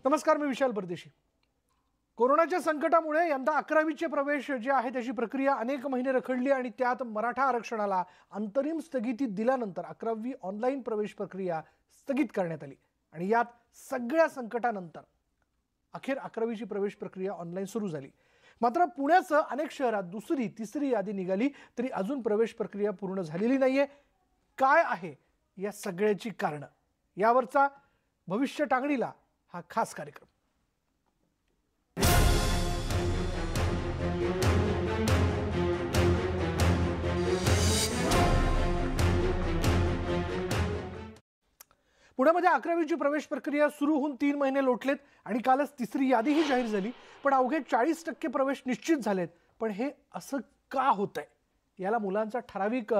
नमस्कार, मी विशाल परदेशी। कोरोनाच्या संकटामुळे यंदा 11वीचे प्रवेश जे आहे त्याची प्रक्रिया अनेक महिने रखडली आणि त्यात मराठा आरक्षणाला अंतरिम स्थगिती दिल्यानंतर 11वी ऑनलाईन प्रवेश प्रक्रिया स्थगित करण्यात आली आणि यात सगळ्या संकटानंतर अखेर 11वीची प्रवेश प्रक्रिया ऑनलाईन सुरू झाली। मात्र पुण्यासह अनेक शहरात दुसरी तिसरी यादी निघाली तरी अजून प्रवेश प्रक्रिया पूर्ण झालेली नाहीये। काय आहे या सगळ्याची कारण, यावरचा भविष्य टांगणीला हा खास कार्यक्रम। पुण्यामध्ये 11वीची प्रवेश प्रक्रिया सुरू होऊन 3 महिने लोटलेत आणि कालच तिसरी यादीही जाहीर झाली, पण अवघे 40% प्रवेश निश्चित झालेत। पण हे असं का होतंय? याला मुलांचा ठराविक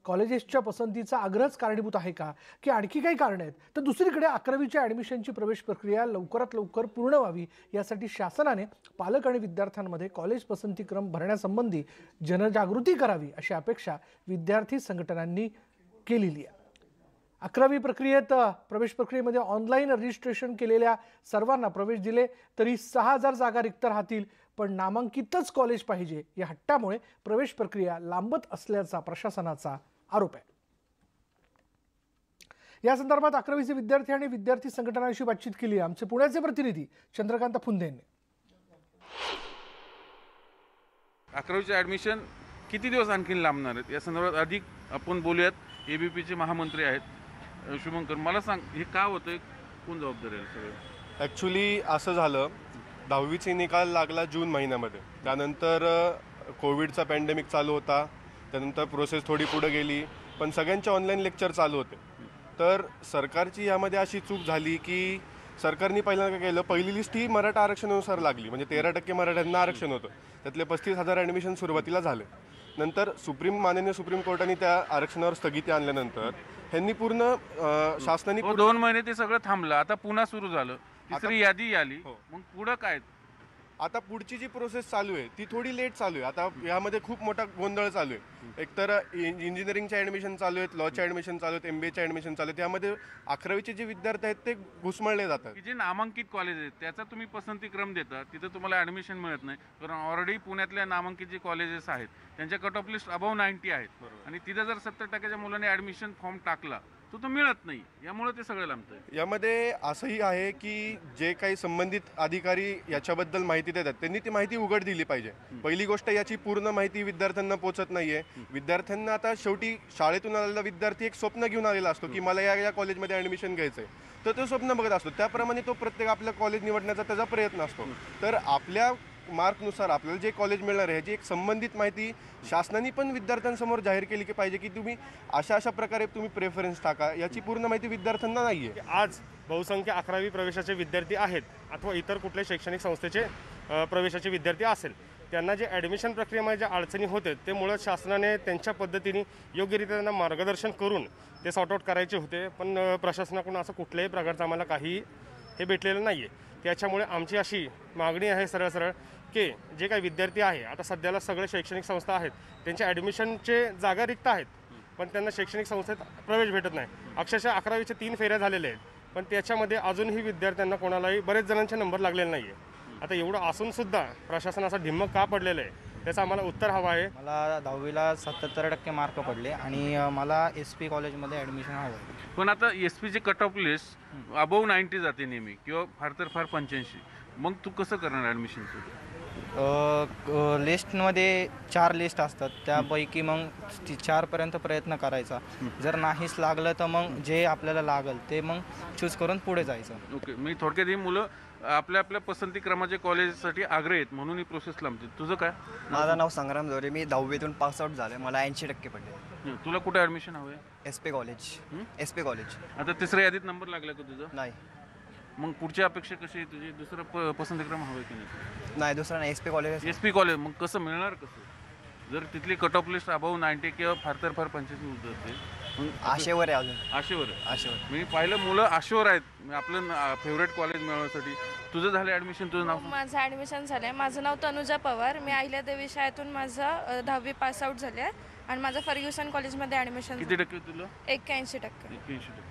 कॉलेजेसच्या पसंतीचा आग्रहच कारणीभूत आहे का, की आणखी काही कारण आहेत? तर दुसरीकडे 11वीच्या ॲडमिशनची प्रवेश प्रक्रिया लवकरात लवकर पूर्ण व्हावी यासाठी शासनाने पालक आणि विद्यार्थ्यांमध्ये कॉलेज पसंतीक्रम भरण्यासंबंधी जनजागृती करावी अशी अपेक्षा विद्यार्थी संघटनांनी केलेली आहे। 11वी प्रवेश प्रक्रियेमध्ये ऑनलाईन रजिस्ट्रेशन केलेल्या सर्वांना प्रवेश दिले तरी 6000 जागा रिक्त राहतील, पण नामांकितच कॉलेज पाहिजे या हट्टामुळे प्रवेश प्रक्रिया लांबत असल्याचा प्रशासनाचा आरोप आहे। या संदर्भात 11वीचे विद्यार्थी आणि विद्यार्थी संघटनांशी बातचीत केली आमचे पुण्याचे प्रतिनिधी चंद्रकांत फुंदे यांनी। 11वीचे ॲडमिशन किती दिवस आणखी लांबणार आहेत या संदर्भात अधिक आपण बोलूयात। एबीपीचे महामंत्री आहेत शुभंकर, मला सांग हे का होतंय, कोण जबाबदार आहे सगळं? ॲक्च्युली असं झालं, 10वीचे निकाल लागला जून महिन्यामध्ये, त्यानंतर कोविडचा पॅन्डेमिक चालू होता, त्यानंतर प्रोसेस थोडी पुढे गेली, पण सगळ्यांचे ऑनलाईन लेक्चर चालू होते। तर सरकारची यामध्ये अशी चूक झाली की सरकारने पहिल्यांदा काय केलं, पहिली लिस्ट ही मराठा आरक्षणानुसार लागली, म्हणजे 13% मराठ्यांना आरक्षण होतं, त्यातले 35,000 ॲडमिशन सुरुवातीला झाले। नंतर माननीय सुप्रीम कोर्टाने त्या आरक्षणावर स्थगिती आणल्यानंतर ह्यांनी पूर्ण शासनाने 2 महिने ते सगळं थांबलं, आता पुन्हा सुरू झालं, तिसरी यादी आली, मग पुढं काय? आता पुढची जी प्रोसेस चालू आहे ती थोडी लेट चालू आहे। आता यामध्ये खूप मोठा गोंधळ चालू आहे। एकतर इंजिनिअरिंगचे ॲडमिशन चालू आहेत, लॉचे ॲडमिशन चालू आहेत, MBAचे ॲडमिशन चालू आहेत, त्यामध्ये 11वीचे जे विद्यार्थी आहेत ते घुसमळले जातात। जे नामांकित कॉलेज आहेत त्याचा तुम्ही पसंतीक्रम देता, तिथं तुम्हाला ॲडमिशन मिळत नाही, कारण ऑलरेडी पुण्यातल्या नामांकित जे कॉलेजेस आहेत त्यांच्या कट ऑफ लिस्ट अबव 90 आहेत आणि तिथं जर 70% मुलांनी ॲडमिशन फॉर्म टाकला तो मिळत नाही, यामुळे ते सगळं लांबतंय। यामध्ये असंही आहे की जे काही संबंधित अधिकारी याच्याबद्दल माहिती देतात त्यांनी ती माहिती उघड दिली पाहिजे। पहिली गोष्ट, याची पूर्ण माहिती विद्यार्थ्यांना पोहोचत नाहीये। विद्यार्थ्यांना आता शेवटी शाळेतून आलेला विद्यार्थी एक स्वप्न घेऊन आलेला असतो की मला या कॉलेजमध्ये ॲडमिशन घ्यायचंय, तर तो स्वप्न बघत असतो, त्याप्रमाणे तो प्रत्येक आपल्या कॉलेज निवडण्याचा त्याचा प्रयत्न असतो। तर आपल्या मार्कनुसार आपल्याला जे कॉलेज मिळणार आहे ह्याची एक संबंधित माहिती शासनाने पण विद्यार्थ्यांसमोर जाहीर केली की पाहिजे की तुम्ही अशा प्रकारे तुम्ही प्रेफरन्स टाका, याची पूर्ण माहिती विद्यार्थ्यांना नाही आहे। आज बहुसंख्य 11वी प्रवेशाचे विद्यार्थी आहेत अथवा इतर कुठल्याही शैक्षणिक संस्थेचे प्रवेशाचे विद्यार्थी असेल, त्यांना जे ॲडमिशन प्रक्रियेमध्ये ज्या अडचणी होते ते मुळात शासनाने त्यांच्या पद्धतीने योग्यरित्या त्यांना मार्गदर्शन करून ते सॉर्ट आउट करायचे होते, पण प्रशासनाकडून असं कुठल्याही प्रकारचं आम्हाला काही हे भेटलेलं नाही आहे। त्याच्यामुळे आमची अशी मागणी आहे सरळ की जे काही विद्यार्थी आहे, आता सध्याला सगळे शैक्षणिक संस्था आहेत त्यांच्या ॲडमिशनचे जागा रिक्त आहेत, पण त्यांना शैक्षणिक संस्थेत प्रवेश भेटत नाही। अक्षरशः 11वीच्या 3 फेऱ्या झालेल्या आहेत, पण त्याच्यामध्ये अजूनही विद्यार्थ्यांना कोणालाही बरेच जणांचे नंबर लागलेले नाही आहे। आता एवढं असूनसुद्धा प्रशासन असा ढिम्मक का पडलेलं आहे त्याचं आम्हाला उत्तर हवं आहे। मला 10वीला 77% मार्क पडले आणि मला SP कॉलेजमध्ये ॲडमिशन हवं आहे। पण आता SPचे कट ऑफ लिस्ट अबव 90 जाते नेहमी, किंवा फार तर फार 85, मग तू कसं करणार ॲडमिशनचं? लिस्टमध्ये 4 लिस्ट असतात, त्यापैकी मग 4पर्यंत प्रयत्न करायचा, जर नाहीच लागलं तर मग जे आपल्याला लागल ते मग चूज करून पुढे जायचं। ओके, मी थोडक्यात ही मुलं आपल्या पसंतीक्रमाचे कॉलेजसाठी आग्रह आहेत म्हणून ही प्रोसेस लांबते। तुझं काय? माझं नाव संग्राम जोरे, मी 10वीतून पासआउट झालं, मला 80% पडले। तुला कुठे ॲडमिशन हवं आहे? SP college. आता तिसऱ्या यादीत नंबर लागला का तुझा? नाही। मग पुढची अपेक्षा कशी आहे तुझी? दुसरं पसंतीक्रम हवं की नाही? दुसरा नाही, SP कॉलेज। मग कसं मिळणार कसं? जर तिथली कट ऑफ लिस्ट अबव 90 किंवा फार तर फार 85 उतरते, आशेवर आहे अजून। आशेवर मी पाहिलं मुलं आशेवर आहेत आपलं फेवरेट कॉलेज मिळवण्यासाठी। तुझं झालं ॲडमिशन? तुझं नाव? माझं ॲडमिशन झालं आहे, माझं नाव तनुजा पवार, मी अहिल्यादेवी शाळेतून माझं 10वी पासआउट झाले आहे आणि माझं फर्ग्युसन कॉलेजमध्ये ॲडमिशन। किती टक्के तुला? 81%।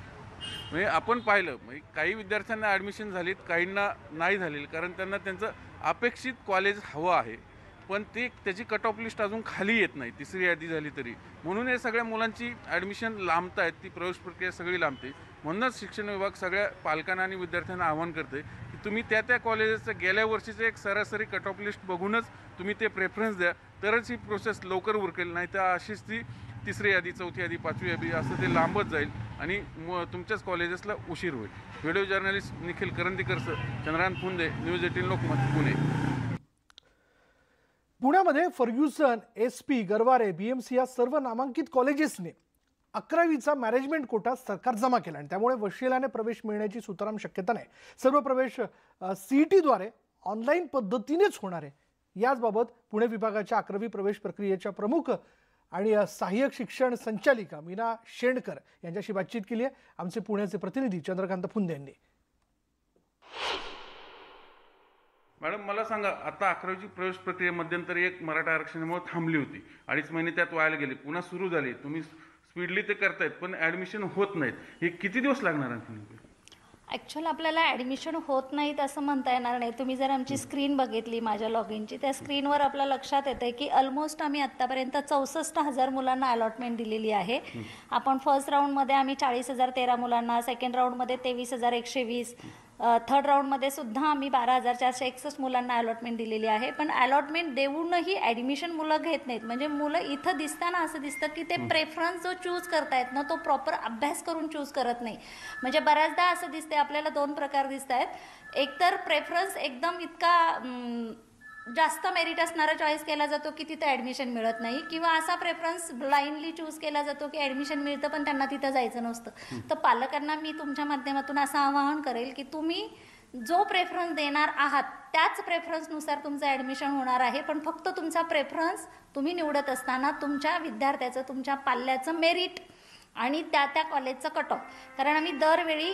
म्हणजे आपण पाहिलं म्हणजे काही विद्यार्थ्यांना ॲडमिशन झालीत, काहींना नाही झालेली, कारण त्यांना त्यांचं अपेक्षित कॉलेज हवं आहे, पण ते त्याची कट ऑफ लिस्ट अजून खाली येत नाही, तिसरी यादी झाली तरी. म्हणून हे सगळ्या मुलांची ॲडमिशन लांबत आहेत, ती प्रवेश प्रक्रिया सगळी लांबते. म्हणूनच शिक्षण विभाग सगळ्या पालकांना आणि विद्यार्थ्यांना आवाहन करते की तुम्ही त्या कॉलेजेसचं गेल्या वर्षीचं एक सरासरी कट ऑफ लिस्ट बघूनच तुम्ही ते प्रेफरन्स द्या, तरच ही प्रोसेस लवकर उरकेल. नाही तर अशीच ती तिसरी यादी, चौथी यादी, पाचवी यादी असं ते लांबत जाईल आणि तुमच्याच कॉलेजेसला उशीर होईल. व्हिडिओ जर्नलिस्ट निखिल करंदीकरसह चंद्रकांत फुंदे, न्यूज 18 लोकमत, पुणे. पुण्यामध्ये फर्ग्युसन, SP, गरवारे, BMC या सर्व नामांकित कॉलेजेसने 11वीचा मॅनेजमेंट कोटा सरकार जमा केला आणि त्यामुळे वशिल्याने प्रवेश मिळण्याची सुतराम शक्यता नाही. सर्व प्रवेश CET-द्वारे ऑनलाईन पद्धतीनेच होणार आहे. याचबाबत पुणे विभागाच्या 11वी प्रवेश प्रक्रियेच्या प्रमुख आणि सहाय्यक शिक्षण संचालिका मीना शेणकर यांच्याशी बातचीत केली आहे आमचे पुण्याचे प्रतिनिधी चंद्रकांत फुंदे यांनी. मॅडम मला सांगा, आता 11वीची प्रवेश प्रक्रिया मध्यंतरी एक मराठा आरक्षणामुळे थांबली होती, 2.5 महिने त्यात वाया गेले, पुन्हा सुरू झाली. तुम्ही स्पीडली ते करतायत पण ॲडमिशन होत नाहीत, हे किती दिवस लागणार आणखी? ॲक्च्युअल आपल्याला ॲडमिशन होत नाहीत असं म्हणता येणार नाही. तुम्ही जर आमची स्क्रीन बघितली माझ्या लॉग इनची, त्या स्क्रीनवर आपल्या लक्षात येतं की ऑलमोस्ट आम्ही आत्तापर्यंत 64,000 मुलांना अलॉटमेंट दिलेली आहे. आपण फर्स्ट राऊंडमध्ये आम्ही 40,013 मुलांना, सेकंड राऊंडमध्ये 23,120, थर्ड राऊंडमध्ये सुद्धा आम्ही 12,461 मुलांना अलॉटमेंट दिलेली आहे. पण अलॉटमेंट देऊनही ॲडमिशन मुलं घेत नाहीत. म्हणजे मुलं इथं दिसताना असं दिसतं की ते प्रेफरन्स जो चूज करतायत ना, तो प्रॉपर अभ्यास करून चूज करत नाही. म्हणजे बऱ्याचदा असं दिसते आपल्याला, 2 प्रकार दिसत आहेत. एकतर प्रेफरन्स एकदम इतका जास्त मेरिट असणारा चॉईस केला जातो की तिथं ॲडमिशन मिळत नाही, किंवा असा प्रेफरन्स ब्लाइंडली चूज केला जातो की ॲडमिशन मिळतं पण त्यांना तिथं जायचं नसतं. तर पालकांना मी तुमच्या माध्यमातून असं आवाहन करेल की तुम्ही जो प्रेफरन्स देणार आहात त्याच प्रेफरन्सनुसार तुमचं ॲडमिशन होणार आहे. पण फक्त तुमचा प्रेफरन्स तुम्ही निवडत असताना तुमच्या विद्यार्थ्याचं, तुमच्या पाल्याचं मेरिट आणि त्या कॉलेजचं कट ऑफ, कारण आम्ही दरवेळी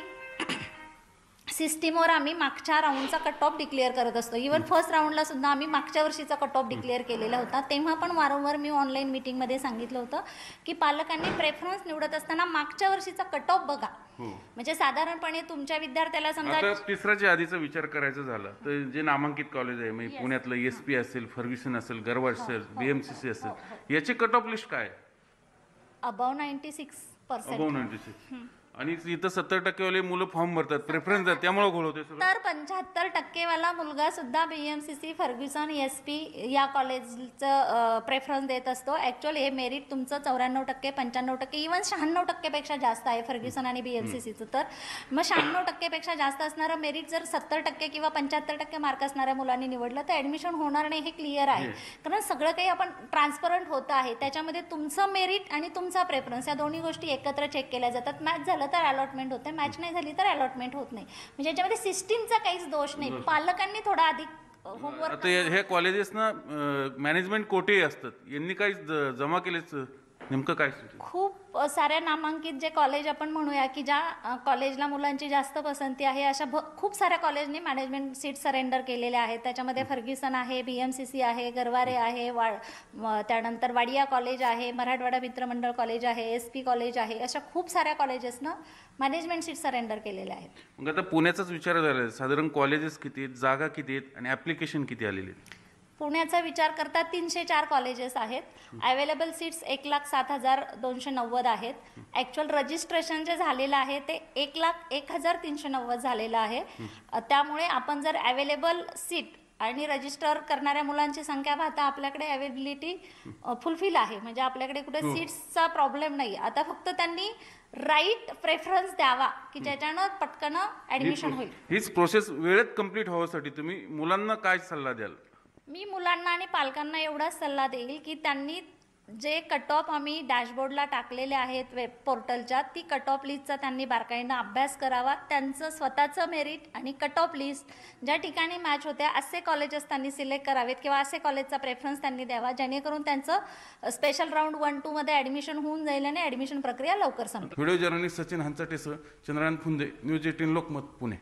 सिस्टीमवर आम्ही मागच्या राऊंडचा कट ऑफ डिक्लेअर करत असतो. इव्हन फर्स्ट राऊंडला सुद्धा आम्ही मागच्या वर्षीचा कट ऑफ डिक्लेअर केलेला होता. तेव्हा पण वारंवार मी ऑनलाईन मीटिंगमध्ये सांगितलं होतं की पालकांनी प्रेफरन्स निवडत असताना मागच्या वर्षीचा कट ऑफ बघा. म्हणजे साधारणपणे तुमच्या विद्यार्थ्याला समजा तिसऱ्याच्या आधीचा विचार करायचा झाला तर जे नामांकित कॉलेज आहे, म्हणजे पुण्यातलं SP असेल, फर्ग्युसन असेल, गरवारे असेल, BMCC असेल, याची कट ऑफ लिस्ट काय? अबाव 96%. आणि इथं 70% वाले मुलं फॉर्म भरतात, प्रेफरन्स द्या, त्यामुळे घोळ होते. तर 75% वाला मुलगा सुद्धा BMCC, फर्ग्युसन, SP या कॉलेजचं प्रेफरन्स देत असतो. ॲक्च्युअली हे मेरिट तुमचं 94%, 95%, इव्हन 96% पेक्षा जास्त आहे फर्ग्युसन आणि BMCCचं. तर मग 96% पेक्षा जास्त असणारं मेरिट जर 70% किंवा 75% मार्क असणाऱ्या मुलांनी निवडलं तर ॲडमिशन होणार नाही, हे क्लिअर आहे. कारण सगळं काही आपण ट्रान्सपरंट होतं आहे. त्याच्यामध्ये तुमचं मेरिट आणि तुमचा प्रेफरन्स या दोन्ही गोष्टी एकत्र चेक केल्या जातात. मॅच झालं तर अलॉटमेंट होते, मॅच नाही झाली तर अलॉटमेंट होत नाही. म्हणजे याच्यामध्ये सिस्टीमचा काहीच दोष नाही. पालकांनी थोडा अधिक होमवर्क. आता हे कॉलेजेसना मॅनेजमेंट कोटे असतात, यांनी काही जमा केलेच नेमकं काय? खूप साऱ्या नामांकित जे कॉलेज आपण म्हणूया की ज्या कॉलेजला मुलांची जास्त पसंती आहे, अशा खूप साऱ्या कॉलेजने मॅनेजमेंट सीट सरेंडर केलेल्या आहेत. त्याच्यामध्ये फर्ग्युसन आहे, BMCC आहे, गरवारे आहे, त्यानंतर वाडिया कॉलेज आहे, मराठवाडा मित्रमंडळ कॉलेज आहे, SP कॉलेज आहे. अशा खूप साऱ्या कॉलेजेसनं मॅनेजमेंट सीट सरेंडर केलेल्या आहेत. मग आता पुण्याचाच विचार झाला, साधारण कॉलेजेस किती आहेत, जागा किती आहेत आणि ॲप्लिकेशन किती आलेले आहेत? पुण्याचा विचार करता 304 कॉलेजेस आहेत. अवेलेबल सीट्स 1,07,290 आहेत. ॲक्च्युअल रजिस्ट्रेशन जे झालेलं आहे ते 1,01,390 झालेलं आहे. त्यामुळे आपण जर अवेलेबल सीट आणि रजिस्टर करणाऱ्या मुलांची संख्या पाहता आपल्याकडे अवेलेबिलिटी फुलफिल आहे. म्हणजे आपल्याकडे कुठे सीट्सचा प्रॉब्लेम नाही. आता फक्त त्यांनी राईट प्रेफरन्स द्यावा की ज्याच्यानं पटकन ॲडमिशन होईल. हीच प्रोसेस वेळेत कंप्लीट होण्यासाठी तुम्ही मुलांना काय सल्ला द्याल? मी मुलांना आणि पालकांना एवढाच सल्ला देईल की त्यांनी जे कट ऑफ आम्ही डॅशबोर्डला टाकलेले आहेत वेब पोर्टलच्या, ती कट ऑफ लिस्टचा त्यांनी बारकाईनं अभ्यास करावा. त्यांचं स्वतःचं मेरिट आणि कट ऑफ लिस्ट ज्या ठिकाणी मॅच होत्या असे कॉलेजेस त्यांनी सिलेक्ट करावेत किंवा असे कॉलेजचा प्रेफरन्स त्यांनी द्यावा, जेणेकरून त्यांचं स्पेशल राऊंड 1-2 ॲडमिशन होऊन जाईल आणि ॲडमिशन प्रक्रिया लवकर संपेल. व्हिडिओ जर्नलिस्ट सचिन हंचाटेसह चंद्रकांत फुंदे, न्यूज 18 लोकमत, पुणे.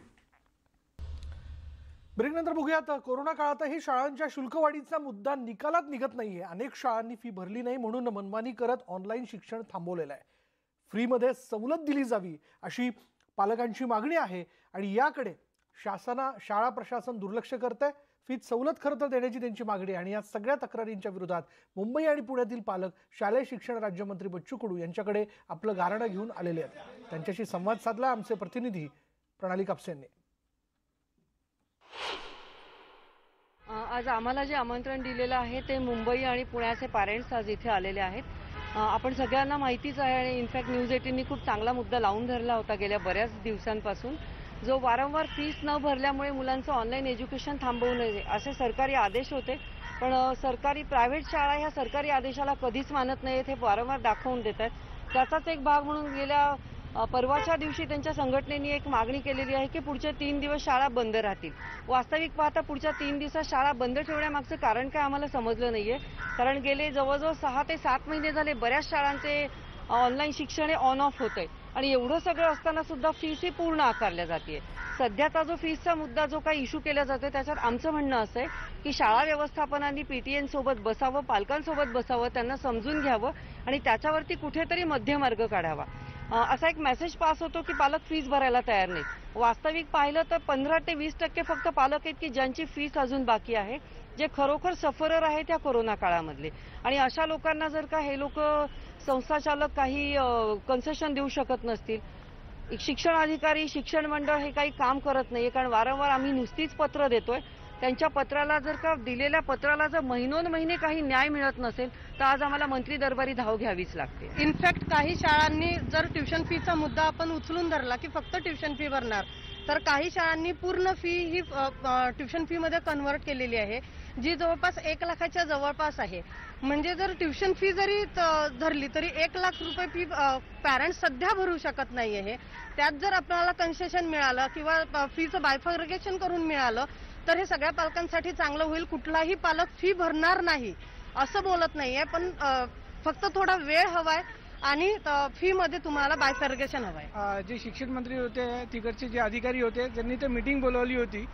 ब्रेकनंतर बघूयात, कोरोना काळातही शाळांच्या शुल्कवाढीचा मुद्दा निकालात निघत नाहीये. अनेक शाळांनी फी भरली नाही म्हणून मनमानी करत ऑनलाईन शिक्षण थांबवलेलं आहे. फ्रीमध्ये सवलत दिली जावी अशी पालकांची मागणी आहे आणि याकडे शाळा प्रशासन दुर्लक्ष करतंय. फीत सवलत खरं तर देण्याची त्यांची मागणी आहे आणि या सगळ्या तक्रारींच्या विरोधात मुंबई आणि पुण्यातील पालक शालेय शिक्षण राज्यमंत्री बच्चू कडू यांच्याकडे आपलं गाऱ्हाणं घेऊन आलेले आहेत. त्यांच्याशी संवाद साधला आमचे प्रतिनिधी प्रणाली कापसे यांनी. आज आम्हाला जे आमंत्रण दिलेलं आहे ते मुंबई आणि पुण्याचे पॅरेंट्स आज इथे आलेले आहेत. आपण सगळ्यांना माहितीच आहे आणि इनफॅक्ट न्यूज 18नी खूप चांगला मुद्दा लावून धरला होता गेल्या बऱ्याच दिवसांपासून, जो वारंवार फीस न भरल्यामुळे मुलांचं ऑनलाईन एज्युकेशन थांबवू नये असे सरकारी आदेश होते. पण सरकारी प्रायव्हेट शाळा ह्या सरकारी आदेशाला कधीच मानत नाहीत, हे वारंवार दाखवून देत आहेत. त्याचाच एक भाग म्हणून गेल्या परवाच्या दिवशी त्यांच्या संघटनेने एक मागणी केलेली आहे की पुढचे 3 दिवस शाळा बंद राहतील. वास्तविक पाहता पुढच्या 3 दिवसात शाळा बंद ठेवण्यामागचं कारण काय आम्हाला समजलं नाहीये. कारण गेले जवळजवळ 6 ते 7 महिने झाले बऱ्याच शाळांचे ऑनलाईन शिक्षण हे ऑन ऑफ होतंय आणि एवढं सगळं असताना सुद्धा फीस ही पूर्ण आकारल्या जाते. सध्याचा जो फीसचा मुद्दा जो काही इश्यू केला जातोय त्याच्यात आमचं म्हणणं असं आहे की शाळा व्यवस्थापनाने PTN सोबत बसावं, पालकांसोबत बसावं, त्यांना समजून घ्यावं आणि त्याच्यावरती कुठेतरी मध्यमार्ग काढावा. असा एक मेसेज पास होतो की पालक फीस भरायला तयार नाही. वास्तविक पाहिलं तर 15 ते 20% फक्त पालक आहेत की ज्यांची फीस अजून बाकी आहे, जे खरोखर सफरर आहेत त्या कोरोना काळामधले. आणि अशा लोकांना जर का हे लोक संस्थाचालक काही कन्सेशन देऊ शकत नसतील, शिक्षण अधिकारी, शिक्षण मंडळ हे काही काम करत नाहीये. कारण वारंवार आम्ही नुसतीच पत्र देतोय, त्यांच्या पत्राला जर का दिलेल्या पत्राला जर महिनोन-महिने काही न्याय मिळत नसेल तर आज आम्हाला मंत्री दरबारी धाव घ्यावीच लागते. इनफॅक्ट काही शाळांनी जर ट्युशन फीचा मुद्दा आपण उचलून धरला की फक्त ट्युशन फी भरणार, तर काही शाळांनी पूर्ण फी ही ट्युशन फी मध्ये कन्व्हर्ट केलेली आहे, जी जवळपास 1 लाखाच्या जवळपास आहे. म्हणजे जर ट्युशन फी जरी धरली तरी 1 लाख रुपये फी पॅरेंट्स सध्या भरू शकत नाही आहे. त्यात जर आपल्याला कन्सेशन मिळालं किंवा फीचं बायफर्गेशन करून मिळालं तर हे सगळ्या पालकांसाठी चांगलं होईल. कुठलाही पालक फी भरणार नाही असं बोलत नाहीये, पण फक्त थोडा वेळ हवाय आणि फी मध्ये तुम्हाला बायफर्गेशन हवंय. जे शिक्षण मंत्री होते, तिकडचे जे अधिकारी होते, त्यांनी ते मीटिंग बोलवली होती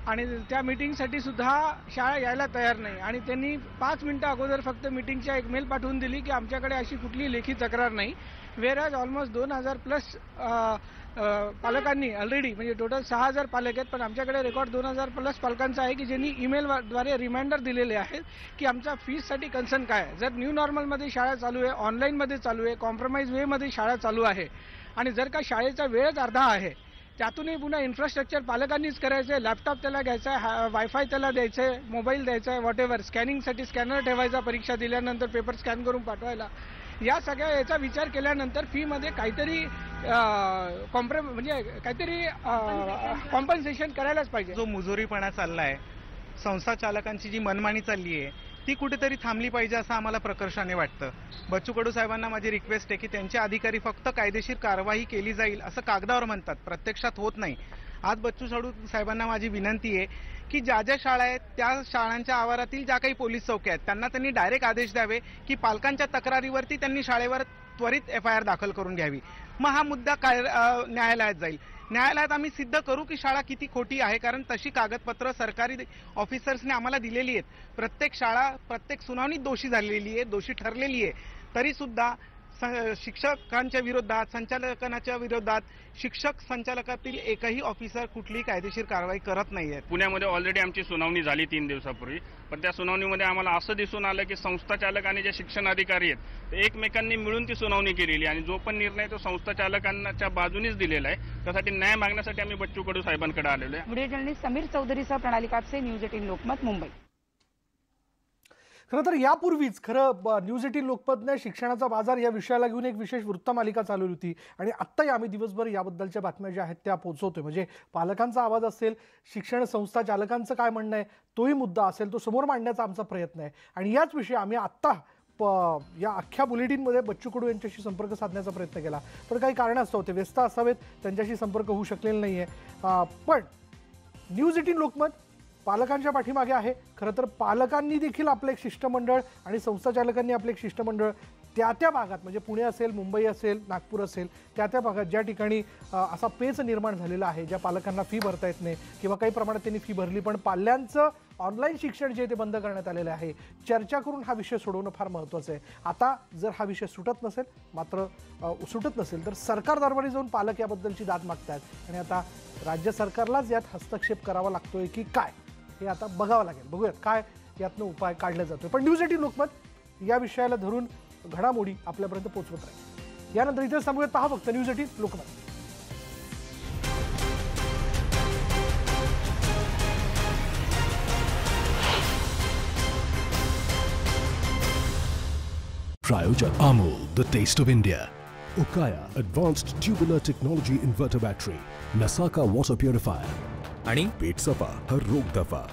आणि त्या मीटिंगसाठी सुद्धा शाळा यायला तयार नाही आणि त्यांनी 5 मिनिटं अगोदर फक्त मीटिंगच्या एक मेल पाठवून दिली की आमच्याकडे अशी कुठली लेखी तक्रार नाही. वेराज ऑलमोस्ट 2000+ पालकांनी ऑलरेडी, म्हणजे टोटल 6000 पालक आहेत, पण आमच्याकडे रेकॉर्ड 2000+ पालकांचा आहे की ज्यांनी ईमेलद्वारे रिमाइंडर दिलेले आहेत की आमच्या फीससाठी कन्सर्न काय आहे. जर न्यू नॉर्मलमध्ये शाळा चालू आहे, ऑनलाईनमध्ये चालू आहे, कॉम्प्रोमाइज वेमध्ये शाळा चालू आहे आणि जर का शाळेचा वेळच अर्धा आहे, त्यातूनही पुन्हा इन्फ्रास्ट्रक्चर पालकांनीच करायचं आहे. लॅपटॉप त्याला घ्यायचा आहे, वायफाय त्याला द्यायचं आहे, मोबाईल द्यायचा आहे, व्हॉटेव्हर, स्कॅनिंगसाठी स्कॅनर ठेवायचा, परीक्षा दिल्यानंतर पेपर स्कॅन करून पाठवायला. या सगळ्या याचा विचार केल्यानंतर फीमध्ये काहीतरी म्हणजे काहीतरी कॉम्पन्सेशन करायलाच पाहिजे. जो मुजोरीपणा चाललाय, संस्था चालकांची जी मनमानी चालली आहे ती कुठेतरी थांबली पाहिजे असं आम्हाला प्रकर्षाने वाटतं. बच्चू कडू साहेबांना माझी रिक्वेस्ट आहे की त्यांचे अधिकारी फक्त कायदेशीर कारवाई केली जाईल असं कागदावर म्हणतात, प्रत्यक्षात होत नाही. आज बच्चू कडू साहेबांना माझी विनंती आहे की ज्या ज्या शाळा आहेत त्या शाळांच्या आवारातील ज्या काही पोलीस चौक्या आहेत त्यांना त्यांनी डायरेक्ट आदेश द्यावे की पालकांच्या तक्रारीवरती त्यांनी शाळेवर त्वरित FIR दाखल करून घ्यावी. मग हा मुद्दा न्यायालयात जाईल. न्यायालयात आम्ही सिद्ध करू की शाळा किती खोटी आहे, कारण तशी कागदपत्र सरकारी ऑफिसर्सने आम्हाला दिलेली आहेत. प्रत्येक शाळा प्रत्येक सुनावणीत दोषी झालेली आहे, दोषी ठरलेली आहे. तरी सुद्धा शिक्षकांच्या विरोधात, संचालकांच्या विरोधात शिक्षक संचालकातील एकही ऑफिसर कुठलीही कायदेशीर कारवाई करत नाहीये. पुण्यामध्ये ऑलरेडी आमची सुनावणी झाली 3 दिवसापूर्वी, पण त्या सुनावणीमध्ये आम्हाला असं दिसून आलं की संस्था चालक आणि जे शिक्षण अधिकारी आहेत ते एकमेकांनी मिळून ती सुनावणी केलेली आणि जो पण निर्णय तो संस्था चालकांच्या बाजूनीच दिलेला आहे. त्यासाठी न्याय मागण्यासाठी आम्ही बच्चू कडू साहेबांकडे आलेलो आहे. व्हिडिओ जर्नलिस्ट समीर चौधरीसह प्रणाली कापसे, न्यूज 18 लोकमत, मुंबई. खरं तर यापूर्वीच न्यूज 18 लोकमतने शिक्षणाचा बाजार या विषयाला घेऊन एक विशेष वृत्तमालिका चालवली होती आणि आत्ताही आम्ही दिवसभर याबद्दलच्या बातम्या ज्या आहेत त्या पोहोचवतोय. म्हणजे पालकांचा आवाज असेल, शिक्षण संस्था चालकांचं काय म्हणणं आहे तोही मुद्दा असेल, तो समोर मांडण्याचा आमचा प्रयत्न आहे. आणि याच विषयी आम्ही आत्ता या अख्ख्या बुलेटिनमध्ये बच्चू कडू यांच्याशी संपर्क साधण्याचा प्रयत्न केला, पण काही कारणास्तव ते व्यस्त असावेत, त्यांच्याशी संपर्क होऊ शकलेला नाही आहे. पण न्यूज 18 लोकमत पालकांच्या पाठीमागे आहे. खरं तर पालकांनी देखील आपलं एक शिष्टमंडळ आणि संस्था चालकांनी आपलं एक शिष्टमंडळ त्या भागात म्हणजे पुणे असेल, मुंबई असेल, नागपूर असेल, त्या भागात ज्या ठिकाणी असा पेच निर्माण झालेला आहे, ज्या पालकांना फी भरता येत नाही किंवा काही प्रमाणात त्यांनी फी भरली पण पाल्यांचं ऑनलाईन शिक्षण जे ते बंद करण्यात आलेलं आहे, चर्चा करून हा विषय सोडवणं फार महत्त्वाचं आहे. आता जर हा विषय सुटत नसेल तर सरकार दरबारी जाऊन पालक याबद्दलची दाद मागतात आणि आता राज्य सरकारलाच यात हस्तक्षेप करावा लागतोय की काय हे आता बघावं लागेल. बघूयात काय यातनं उपाय काढला जातोय. पण न्यूज 18 लोकमत या विषयाला धरून घडामोडी आपल्यापर्यंत पोहोचवत राहील. यानंतर इथेच थांबूयात. पहा फक्त news 18 Lokmat. Prayojan Amul, the taste of India. Ukaya Advanced Tubular Technology Inverter Battery. Nasaka Water Purifier. आणि पेट सफा हर रोग दफा.